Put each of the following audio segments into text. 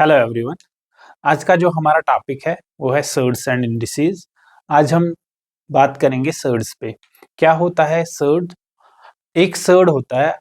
Hello everyone. आज का जो हमारा टॉपिक है वो है सर्ड्स एंड इंडिसेस। आज हम बात करेंगे सर्ड्स पे। क्या होता है सर्ड? एक सर्ड होता है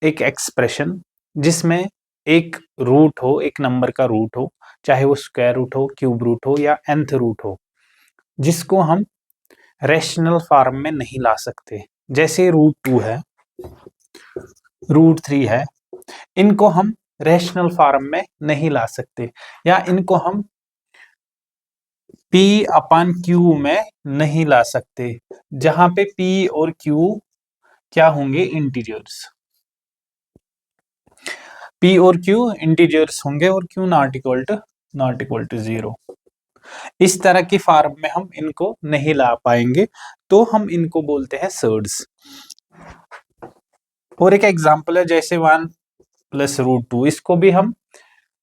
एक एक्सप्रेशन जिसमें एक रूट हो, एक नंबर का रूट हो, चाहे वो स्क्वायर रूट हो, क्यूब रूट हो या nth रूट हो, जिसको हम रैशनल फॉर्म में नहीं ला सकते। जैसे रूट 2 है, रूट 3 है, इनको हम रैशनल फॉर्म में नहीं ला सकते, या इनको हम P अपन Q में नहीं ला सकते, जहां पे P और Q क्या होंगे? इंटीजर्स। P और Q इंटीजर्स होंगे और Q नॉट इक्वल टू 0। इस तरह की फॉर्म में हम इनको नहीं ला पाएंगे, तो हम इनको बोलते हैं सर्ड्स। और एक एग्जांपल है जैसे 1 प्लस रूट 2, इसको भी हम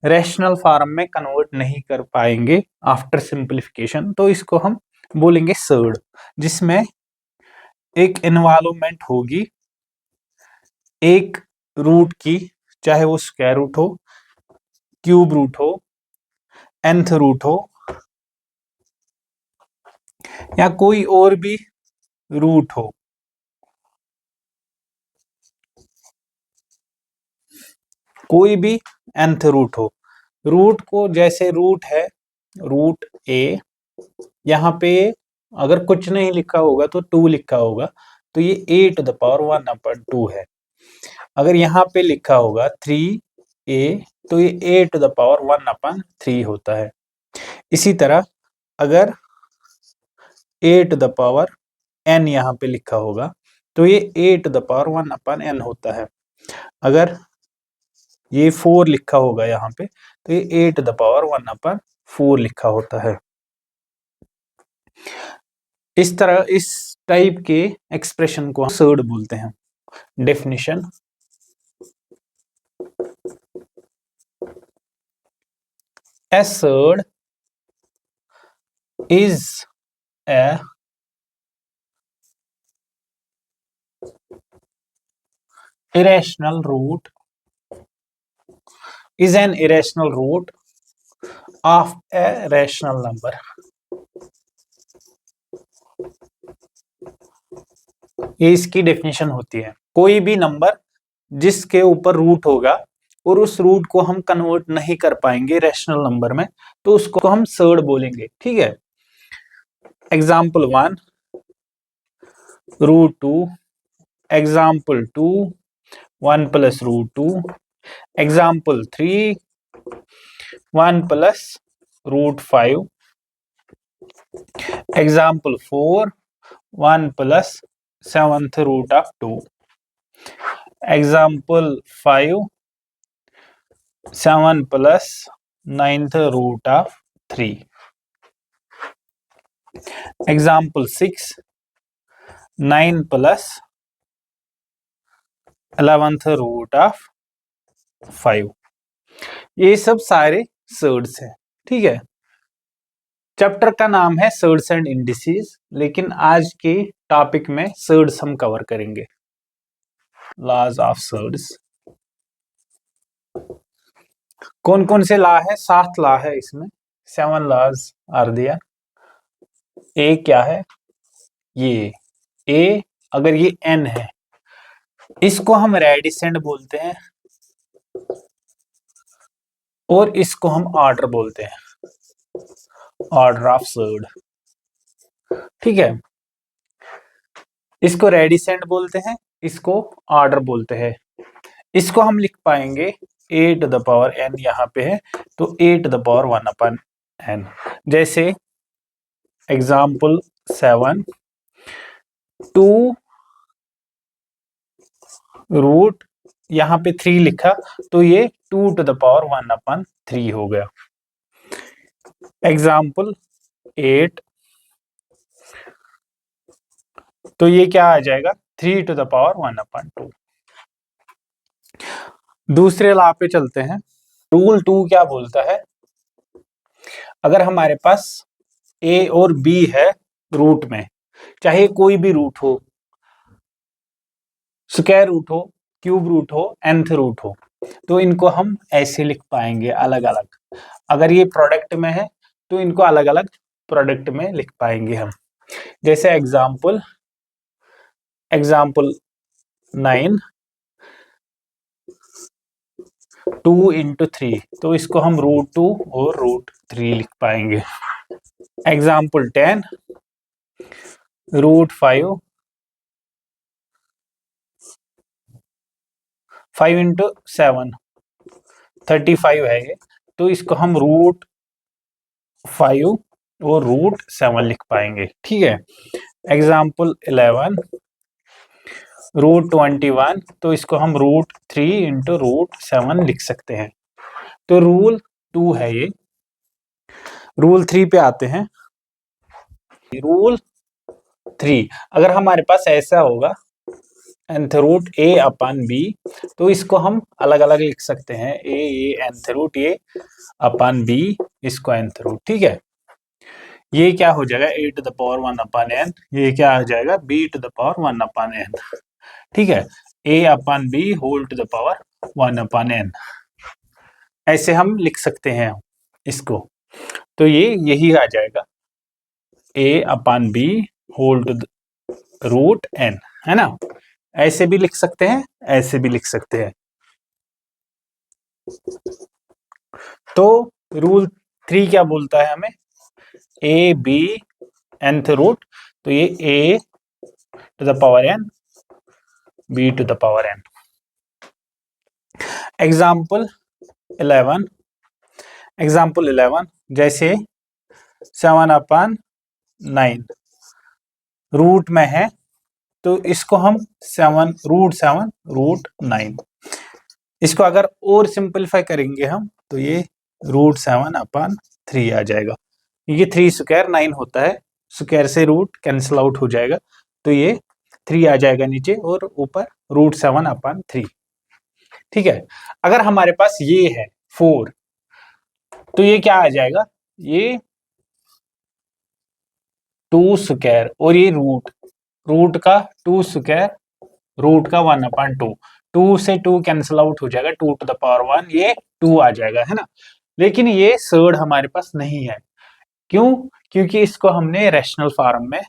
रैशनल फॉर्म में कन्वर्ट नहीं कर पाएंगे आफ्टर सिंप्लीफिकेशन, तो इसको हम बोलेंगे सर्ड, जिसमें एक इन्वॉल्वमेंट होगी एक रूट की, चाहे वो स्क्वायर रूट हो, क्यूब रूट हो, nth रूट हो, या कोई और भी रूट हो। कोई भी nth रूट हो। रूट को जैसे रूट है रूट a, यहाँ पे अगर कुछ नहीं लिखा होगा तो 2 लिखा होगा, तो ये a⁻1/2 है। अगर यहाँ पे लिखा होगा 3a, तो ये a⁻1/3 होता है। इसी तरह अगर a⁻n यहाँ पे लिखा होगा तो ये a⁻1/n होता है। अगर ये 4 लिखा होगा यहाँ पे तो ये a⁻1/4 लिखा होता है। इस तरह इस टाइप के एक्सप्रेशन को हम सर्ड बोलते हैं। Definition: a surd is a irrational root is an irrational root of a rational number। ये इसकी डेफिनेशन होती है। कोई भी नंबर जिसके ऊपर रूट होगा और उस रूट को हम कन्वर्ट नहीं कर पाएंगे रैशनल नंबर में, तो उसको हम सर्ड बोलेंगे। ठीक है। Example 1 root 2, example 2 1 plus root 2, example 3 1 plus root 5, example 4 1 plus 7th root of 2, example 5 7 plus 9th root of 3, example 6 9 plus 11th root of 5। ये सब सारे सर्ड्स हैं। ठीक है। चैप्टर का नाम है सर्ड्स एंड इंडिसेस, लेकिन आज के टॉपिक में सर्ड्स हम कवर करेंगे। लॉज ऑफ सर्ड्स कौन कौन से लॉ है? 7 लॉ है इसमें, 7 लॉज आर दिया। ए क्या है? ये ए, अगर ये n है, इसको हम रेडिसेंट बोलते हैं और इसको हम ऑर्डर बोलते हैं, ऑर्डर ऑफ सर्ड। ठीक है। इसको रेडिसेंट बोलते हैं, इसको ऑर्डर बोलते हैं। इसको हम लिख पाएंगे a⁻n, यहाँ पे है तो a⁻1/n। जैसे एग्जाम्पल 7 2 रूट, यहाँ पे 3 लिखा तो ये 2⁻1/3 हो गया। एग्जाम्पल 8, तो ये क्या आ जाएगा? 3⁻1/2। दूसरे लॉ पे चलते हैं। रूल 2 क्या बोलता है? अगर हमारे पास a और b है रूट में, चाहे कोई भी रूट हो, स्क्वायर रूट हो, क्यूब रूट हो, nth रूट हो, तो इनको हम ऐसे लिख पाएंगे अलग अलग। अगर ये प्रोडक्ट में है तो इनको अलग अलग प्रोडक्ट में लिख पाएंगे हम। जैसे एग्जाम्पल 9 2 × 3, तो इसको हम √2 और √3 लिख पाएंगे। एग्जाम्पल 10 √5 5 × 7 35 है ये, तो इसको हम √5 और √7 लिख पाएंगे। ठीक है। एग्जाम्पल 11 √21, तो इसको हम √3 × √7 लिख सकते हैं। तो रूल 2 है ये। रूल 3 पे आते हैं। रूल 3, अगर हमारे पास ऐसा होगा nth रूट a/b, तो इसको हम अलग अलग लिख सकते हैं। a nth रूट a/b, इसको nth रूट। ठीक है। ये क्या हो जाएगा a⁻1/n, ये क्या हो जाएगा b⁻1/n। ठीक है। a/b whole to the power 1/n, ऐसे हम लिख सकते हैं इसको। तो ये यही आ जाएगा a/b whole to the root n, है ना। ऐसे भी लिख सकते हैं, ऐसे भी लिख सकते हैं। तो रूल 3 क्या बोलता है हमें, a b nth रूट, तो ये a to the power n b to the power n। Example 11 जैसे 7/9 रूट में है, तो इसको हम 7 √7 √9, इसको अगर और सिंपलीफाई करेंगे हम, तो ये √7/3 आ जाएगा। ये 3² 9 होता है, स्क्वायर से रूट कैंसिल आउट हो जाएगा, तो ये 3 आ जाएगा नीचे और ऊपर √7/3। ठीक है। अगर हमारे पास ये है 4, तो ये क्या आ जाएगा, ये 2² और ये रूट का 2² रूट का 1/2, 2 से 2 कैंसिल आउट हो जाएगा, 2 टू द पावर 1, ये 2 आ जाएगा, है ना। लेकिन ये सर्ड हमारे पास नहीं है। क्यों? क्योंकि इसको हमने रैशनल फॉर्म में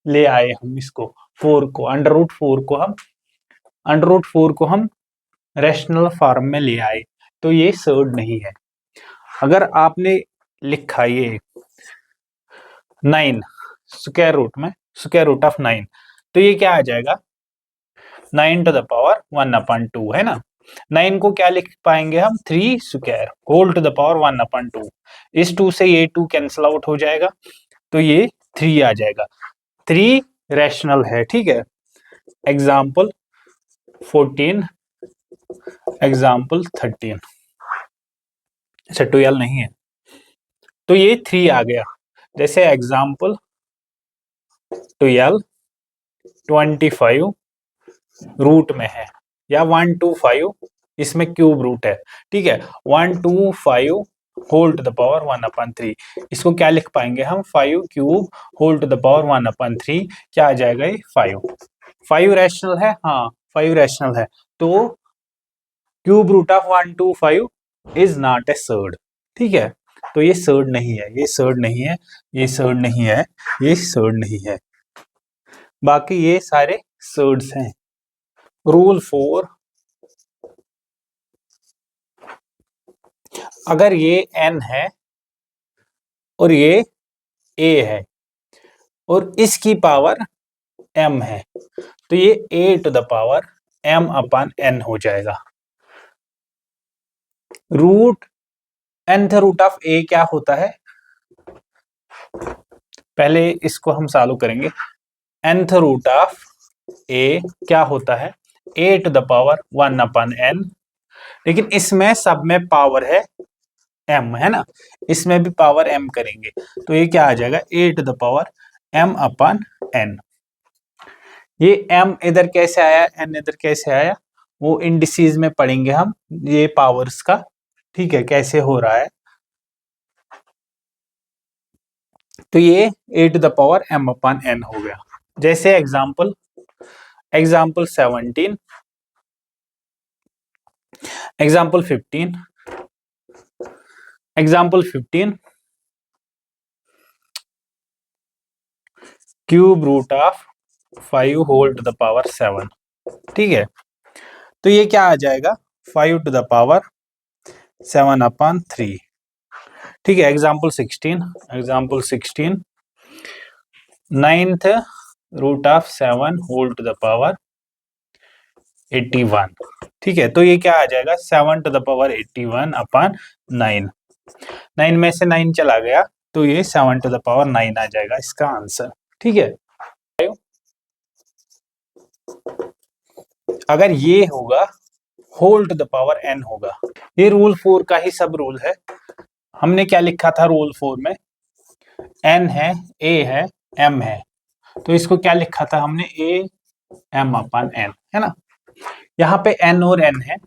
ले आए, हम इसको 4 को अंडर रूट 4 को हम रैशनल फॉर्म में ले आए, तो ये सर्ड नहीं है। अगर आपने लिखा ये 9 स्क्वायर रूट में स्क्वायर रूट ऑफ 9, तो ये क्या आ जाएगा 9 टू द पावर 1/2, है ना। 9 को क्या लिख पाएंगे हम, 3² होल टू द पावर 1/2। इस 2 से ये 2 कैंसिल आउट हो जाएगा, तो ये 3 आ जाएगा। 3 रैशनल है। ठीक है। एग्जाम्पल 14 एग्जाम्पल 13, अच्छा 12 नहीं है, तो ये 3 आ गया। जैसे एग्जाम्पल 12 25 रूट में है, या 125 इसमें क्यूब रूट है। ठीक है। 125 होल टू द पावर 1/3, इसको क्या लिख पाएंगे हम, 5³ होल टू द पावर 1/3, क्या आ जाएगा ये 5 रैशनल है। हाँ 5 रैशनल है, तो cube root of 125 is not a surd. ठीक है। तो ये सर्ड नहीं है, ये सर्ड नहीं है, ये सर्ड नहीं है, ये सर्ड नहीं है। बाकी ये सारे सर्ड्स हैं। रूल 4, अगर ये n है और ये a है और इसकी पावर m है, तो ये a to the power m/n हो जाएगा। Root nth root of a क्या होता है, पहले इसको हम सॉल्व करेंगे। nth रूट ऑफ a क्या होता है, a to the power 1/n, लेकिन इसमें सब में पावर है m, है ना। इसमें भी पावर m करेंगे, तो ये क्या आ जाएगा a to the power m/n। ये m इधर कैसे आया, n इधर कैसे आया, वो इंडिसीज में पढ़ेंगे हम ये पावर्स का। ठीक है, कैसे हो रहा है। तो ये a to the power m/n हो गया। जैसे example 17 example 15, cube root of 5 whole to the power 7। ठीक है, तो ये क्या आ जाएगा, 5 टू द पावर 7/3। ठीक है, example 16, ninth root of 7 whole to the power 81। ठीक है, तो ये क्या आ जाएगा, 7 टू द पावर 81/9। 9 में से 9 चला गया तो ये 7 टू द पावर 9 आ जाएगा इसका आंसर। ठीक है, अगर ये होगा whole to the power n होगा। ये रूल 4 का ही सब रूल है। हमने क्या लिखा था रूल 4 में, n है, a है, m है, तो इसको क्या लिखा था हमने, a m/n, है ना। यहाँ पे n और n है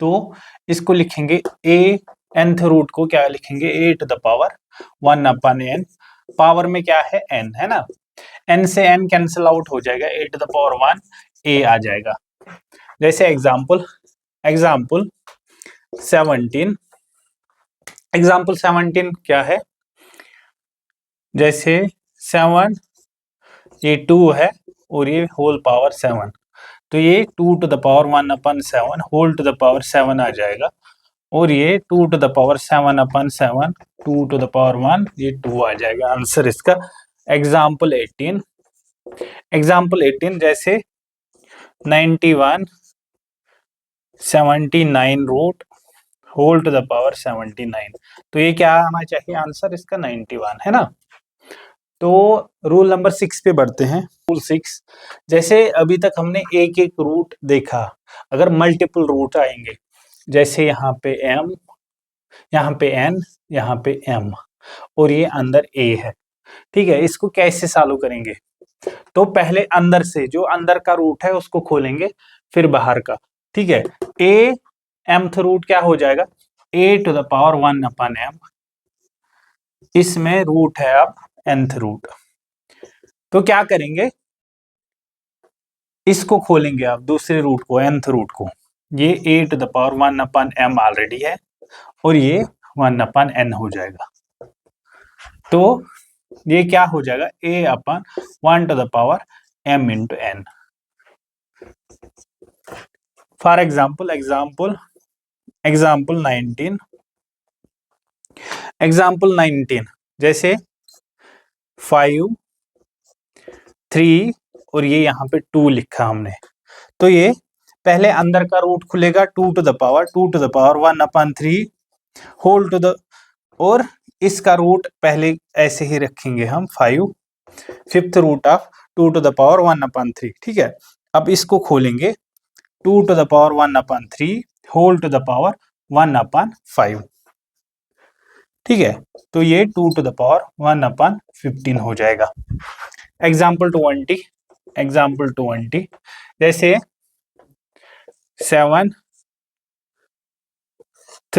तो इसको लिखेंगे a, nth रूट को क्या लिखेंगे, a to the power 1/n। Power में क्या है, n, है ना। n से n कैंसिल आउट हो जाएगा, a to the power 1 a आ जाएगा। जैसे एग्जाम्पल 17 क्या है, जैसे 7, ये 2 है और ये होल पावर 7, तो ये 2 to the power 1/7 whole to the power 7 आ जाएगा। और ये 2 to the power 7/7 2 to the power 1, ये 2 आ जाएगा आंसर इसका। एग्जाम्पल 18 जैसे 91 79 root whole to the power 79, तो ये क्या आना चाहिए आंसर इसका, 91, है ना। तो रूल नंबर 6 पे बढ़ते हैं। रूल 6, जैसे अभी तक हमने एक एक रूट देखा, अगर मल्टीपल रूट आएंगे, जैसे यहाँ पे m, यहाँ पे n, यहाँ पे m और ये अंदर a है। ठीक है, इसको कैसे सॉल्व करेंगे, तो पहले अंदर से, जो अंदर का रूट है उसको खोलेंगे, फिर बाहर का। ठीक है, a mth रूट क्या हो जाएगा, a to the power 1/m, इसमें रूट है अब nth रूट, तो क्या करेंगे, इसको खोलेंगे आप दूसरे रूट को, nth रूट को। ये a to the power 1/m already है और ये 1/n हो जाएगा, तो ये क्या हो जाएगा, a/1 to the power m into n। For example 19, जैसे 5 3 और ये यहाँ पे 2 लिखा हमने, तो ये पहले अंदर का रूट खुलेगा 2 to the power 1/3 whole to the, और इसका रूट पहले ऐसे ही रखेंगे हम 5, fifth root of 2 to the power 1/3। ठीक है, अब इसको खोलेंगे 2 to the power 1/3 whole to the power 1/5। ठीक है, तो ये 2 टू द पावर 1/15 हो जाएगा। एग्जाम्पल 20, जैसे 7th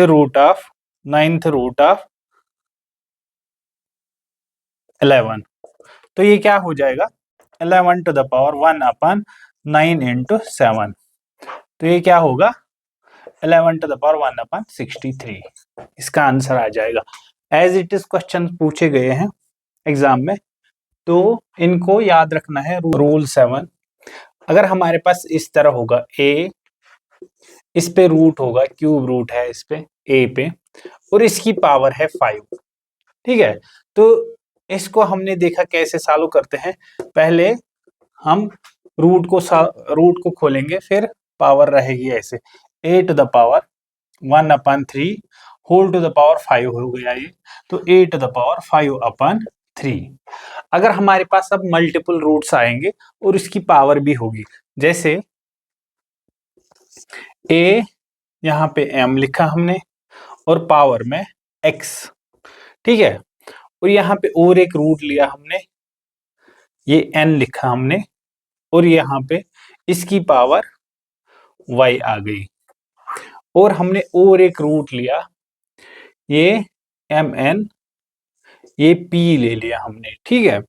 root of 9th root of 11, तो ये क्या हो जाएगा, 11 टू द पावर 1/9 इंटू 7, तो ये क्या होगा, 11 टू द पावर 1/63, इसका आंसर आ जाएगा। एज इट इज क्वेश्चन पूछे गए हैं एग्जाम में, तो इनको याद रखना है। रूल 7, अगर हमारे पास इस तरह होगा a, इस पे रूट होगा, क्यूब रूट है इस पे a पे, और इसकी पावर है 5। ठीक है, तो इसको हमने देखा कैसे सॉल्व करते हैं, पहले हम रूट को खोलेंगे, फिर पावर रहेगी ऐसे, a to the power 1/3 whole to the power 5 हो गया ये, तो a टू द पावर 5/3। अगर हमारे पास अब मल्टीपल रूट्स आएंगे और इसकी पावर भी होगी, जैसे a, यहाँ पे m लिखा हमने और पावर में x। ठीक है, और यहाँ पे और एक रूट लिया हमने, ये n लिखा हमने, और यहाँ पे इसकी पावर y आ गई, और हमने और एक रूट लिया, ये mn, ये p ले लिया हमने। ठीक है,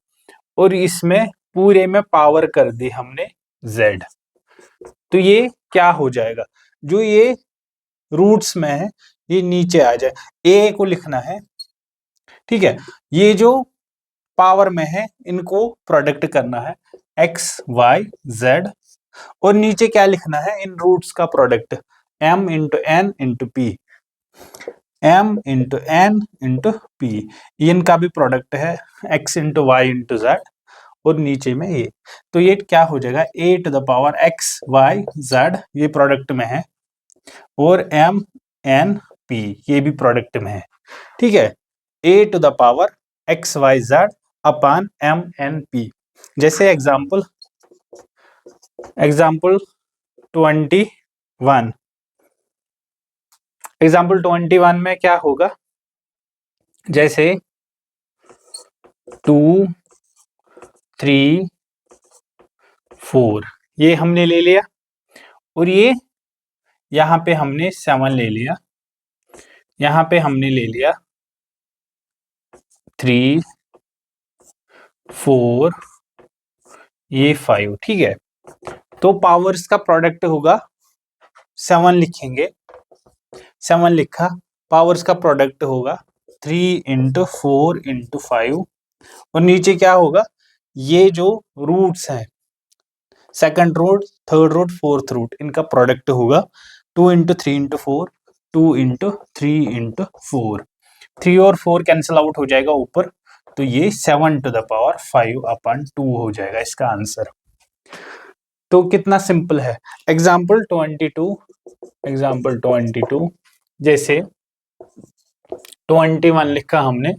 और इसमें पूरे में पावर कर दी हमने z, तो ये क्या हो जाएगा, जो ये रूट्स में है ये नीचे आ जाए, ए को लिखना है, ठीक है। ये जो पावर में है इनको प्रोडक्ट करना है, एक्स वाई जेड, और नीचे क्या लिखना है, इन रूट्स का product, m into n into p, m into n into p, इनका भी प्रोडक्ट है, x into y into z, और नीचे में ये, तो ये क्या हो जाएगा, a टू द पावर x y z, ये प्रोडक्ट में है, और m n p ये भी प्रोडक्ट में है, ठीक है। a टू द पावर x y z upon m n p, जैसे एग्जाम्पल 21, एग्जाम्पल 21 में क्या होगा, जैसे 2 3 4 ये हमने ले लिया, और ये यहाँ पे हमने 7 ले लिया, यहाँ पे हमने ले लिया 3 4 ये 5, ठीक है। तो पावर्स का प्रोडक्ट होगा 7 लिखेंगे, 7 लिखा, पावर्स का प्रोडक्ट होगा 3 इंटू 4 इंटू 5, और नीचे क्या होगा, ये जो रूट्स हैं, second root, third root, fourth root, इनका प्रोडक्ट होगा 2 इंटू 3 इंटू 4, 2 इंटू 3 इंटू 4, 3 और 4 कैंसिल आउट हो जाएगा ऊपर, तो ये 7 टू द पावर 5 अपॉन 2 हो जाएगा इसका आंसर। तो कितना सिंपल है। एग्जाम्पल 22, जैसे 21 लिखा हमने,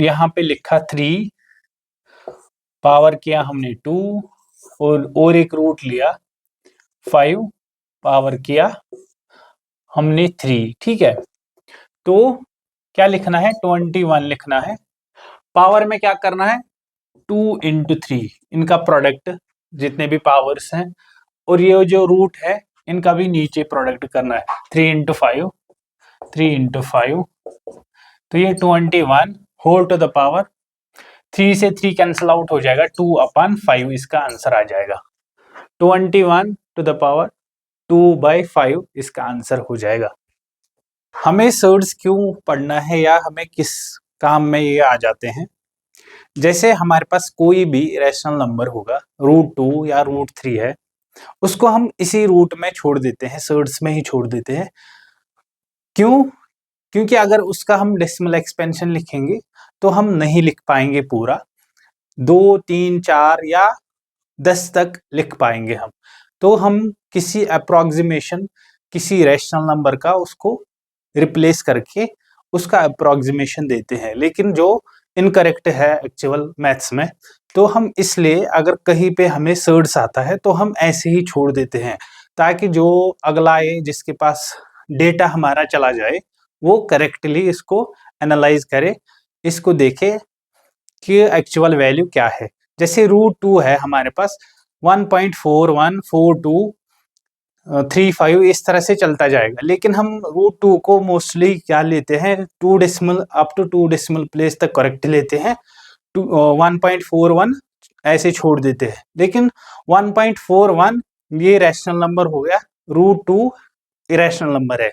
यहाँ पे लिखा 3, पावर किया हमने 2, और एक रूट लिया 5, पावर किया हमने 3, ठीक है। तो क्या लिखना है, 21 लिखना है, पावर में क्या करना है, 2 इंटू 3, इनका प्रोडक्ट जितने भी पावर्स हैं, और ये जो रूट है इनका भी नीचे प्रोडक्ट करना है, 3 इंटू 5, 3 इंटू 5, तो ये 21 होल टू द पावर, 3 से 3 कैंसिल आउट हो जाएगा, 2 अपॉन 5 इसका आंसर आ जाएगा, 21 टू द पावर 2/5 इसका आंसर हो जाएगा। हमें सर्ड्स क्यों पढ़ना है, या हमें किस काम में ये आ जाते हैं, जैसे हमारे पास कोई भी रैशनल नंबर होगा, √2 या √3 है, उसको हम इसी रूट में छोड़ देते हैं, सर्ड्स में ही छोड़ देते हैं। क्यों? क्योंकि अगर उसका हम डेसिमल एक्सपेंशन लिखेंगे तो हम नहीं लिख पाएंगे पूरा, 2 3 4 या 10 तक लिख पाएंगे हम, तो हम किसी अप्रोक्सीमेशन, किसी रैशनल नंबर का उसको रिप्लेस करके उसका अप्रोक्सीमेशन देते हैं, लेकिन जो इनकरेक्ट है एक्चुअल मैथ्स में, तो हम इसलिए अगर कहीं पे हमें सर्ड्स आता है तो हम ऐसे ही छोड़ देते हैं, ताकि जो अगला आए जिसके पास डेटा हमारा चला जाए वो करेक्टली इसको एनालाइज करे, इसको देखे कि एक्चुअल वैल्यू क्या है। जैसे √2 है हमारे पास 1.414235 इस तरह से चलता जाएगा, लेकिन हम √2 को मोस्टली क्या लेते हैं, 2 decimal up to 2 decimal place तक करेक्ट लेते हैं, 1.41 ऐसे छोड़ देते हैं, लेकिन 1.41 ये रैशनल नंबर हो गया, √2 इरेशनल नंबर है।